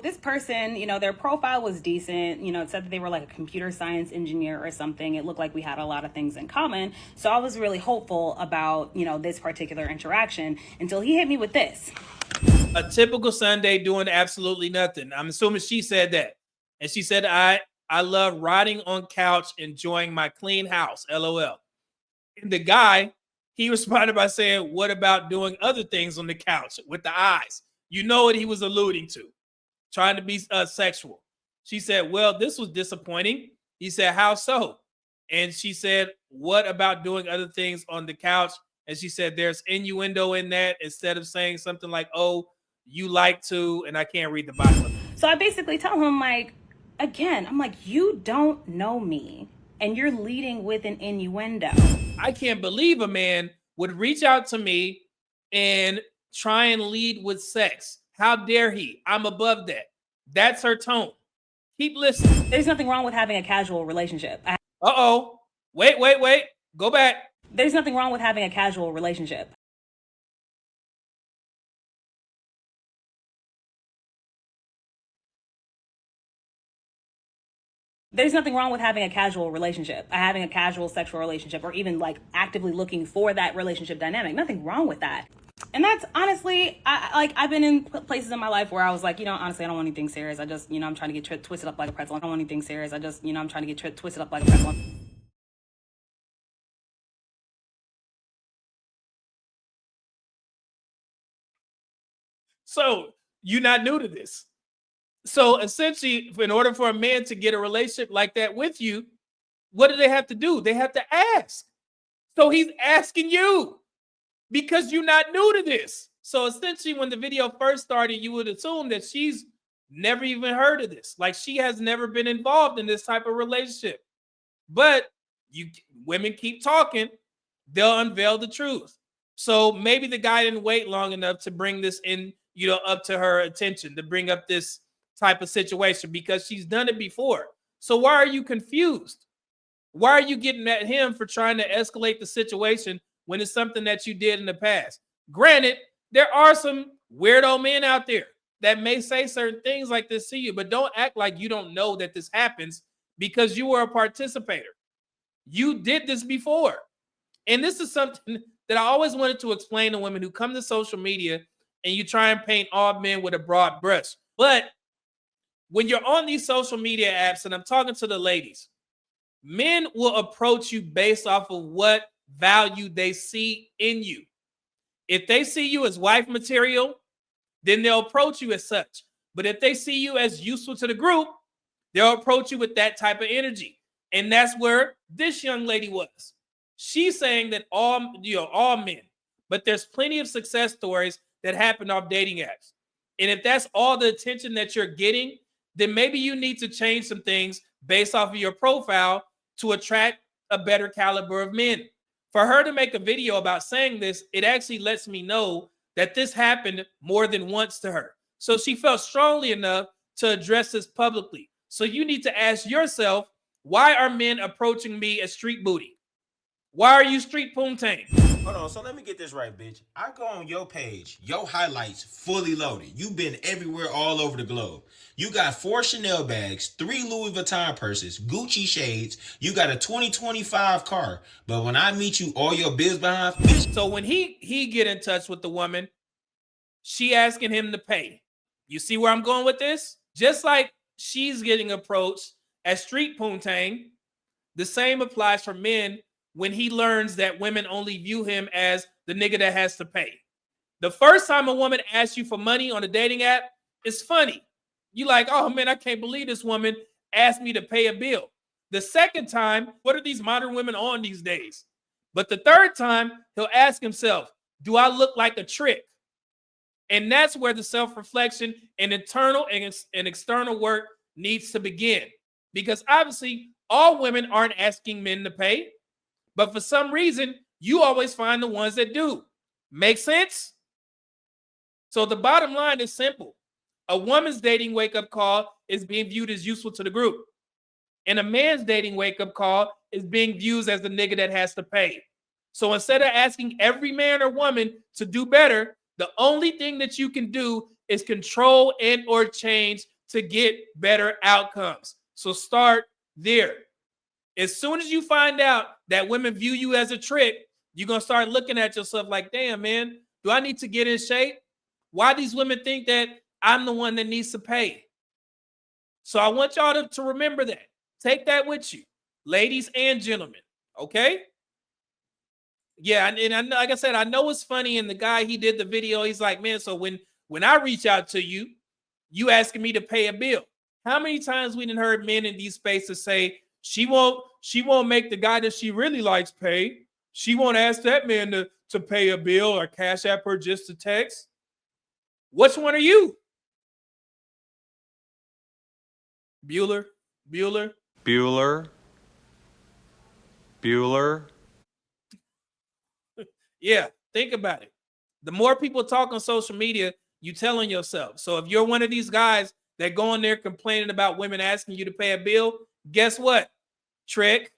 this person, their profile was decent. It said that they were like a computer science engineer or something. It looked like we had a lot of things in common. So I was really hopeful about, this particular interaction until he hit me with this. A typical Sunday doing absolutely nothing. I'm assuming she said that. And she said, I love riding on couch, enjoying my clean house, LOL. And the guy, he responded by saying, what about doing other things on the couch with the eyes? You know what he was alluding to, trying to be sexual. She said, well, this was disappointing. He said, how so? And she said, what about doing other things on the couch? And she said, there's innuendo in that, instead of saying something like, oh, you like to, and I can't read the bottom. So I basically tell him, like, again, I'm like, you don't know me and you're leading with an innuendo. I can't believe a man would reach out to me and try and lead with sex. How dare he? I'm above that. That's her tone. Keep listening. There's nothing wrong with having a casual relationship. Uh-oh. Wait. Go back. There's nothing wrong with having a casual relationship. There's nothing wrong with having a casual relationship, having a casual sexual relationship, or even like actively looking for that relationship dynamic. Nothing wrong with that. And that's honestly, I've been in places in my life where I was like, honestly, I don't want anything serious. I just, I'm trying to get twisted up like a pretzel. I don't want anything serious. I just, I'm trying to get twisted up like a pretzel. So you're not new to this. So essentially, in order for a man to get a relationship like that with you, what do they have to do? They have to ask. So he's asking you because you're not new to this. So essentially, when the video first started, you would assume that she's never even heard of this. Like, she has never been involved in this type of relationship. But women keep talking, they'll unveil the truth. So maybe the guy didn't wait long enough to bring this in, up to her attention, to bring up this type of situation, because she's done it before. So why are you confused? Why are you getting at him for trying to escalate the situation when it's something that you did in the past? Granted, there are some weirdo men out there that may say certain things like this to you, but don't act like you don't know that this happens because you were a participator. You did this before. And this is something that I always wanted to explain to women who come to social media and you try and paint all men with a broad brush. But when you're on these social media apps, and I'm talking to the ladies, men will approach you based off of what value they see in you. If they see you as wife material, then they'll approach you as such. But if they see you as useful to the group, they'll approach you with that type of energy. And that's where this young lady was. She's saying that all men, but there's plenty of success stories that happen off dating apps. And if that's all the attention that you're getting, then maybe you need to change some things based off of your profile to attract a better caliber of men. For her to make a video about saying this, it actually lets me know that this happened more than once to her. So she felt strongly enough to address this publicly. So you need to ask yourself, why are men approaching me as street booty? Why are you street poontang? Hold on, so let me get this right, bitch. I go on your page, your highlights fully loaded. You've been everywhere all over the globe. You got 4 Chanel bags, 3 Louis Vuitton purses, Gucci shades. You got a 2025 car. But when I meet you, all your bills behind, bitch. So when he get in touch with the woman, she asking him to pay. You see where I'm going with this? Just like she's getting approached as street poontang, the same applies for men when he learns that women only view him as the nigga that has to pay. The first time a woman asks you for money on a dating app, it's funny. You like, oh man, I can't believe this woman asked me to pay a bill. The second time, what are these modern women on these days? But the third time, he'll ask himself, do I look like a trick? And that's where the self-reflection and internal and external work needs to begin. Because obviously, all women aren't asking men to pay. But for some reason, you always find the ones that do. Make sense? So the bottom line is simple. A woman's dating wake-up call is being viewed as useful to the group. And a man's dating wake-up call is being viewed as the nigga that has to pay. So instead of asking every man or woman to do better, the only thing that you can do is control and or change to get better outcomes. So start there. As soon as you find out that women view you as a trick, you're going to start looking at yourself like, damn, man, do I need to get in shape? Why these women think that I'm the one that needs to pay? So I want y'all to remember that. Take that with you, ladies and gentlemen, okay? Yeah, and I know, like I said, I know it's funny, and the guy, he did the video, he's like, man, so when I reach out to you, you asking me to pay a bill. How many times we done heard men in these spaces say, she won't make the guy that she really likes pay. She won't ask that man to pay a bill or cash app her just to text. Which one are you? Bueller. Yeah, think about it. The more people talk on social media, you telling yourself. So if you're one of these guys that go in there complaining about women asking you to pay a bill, guess what? Trick.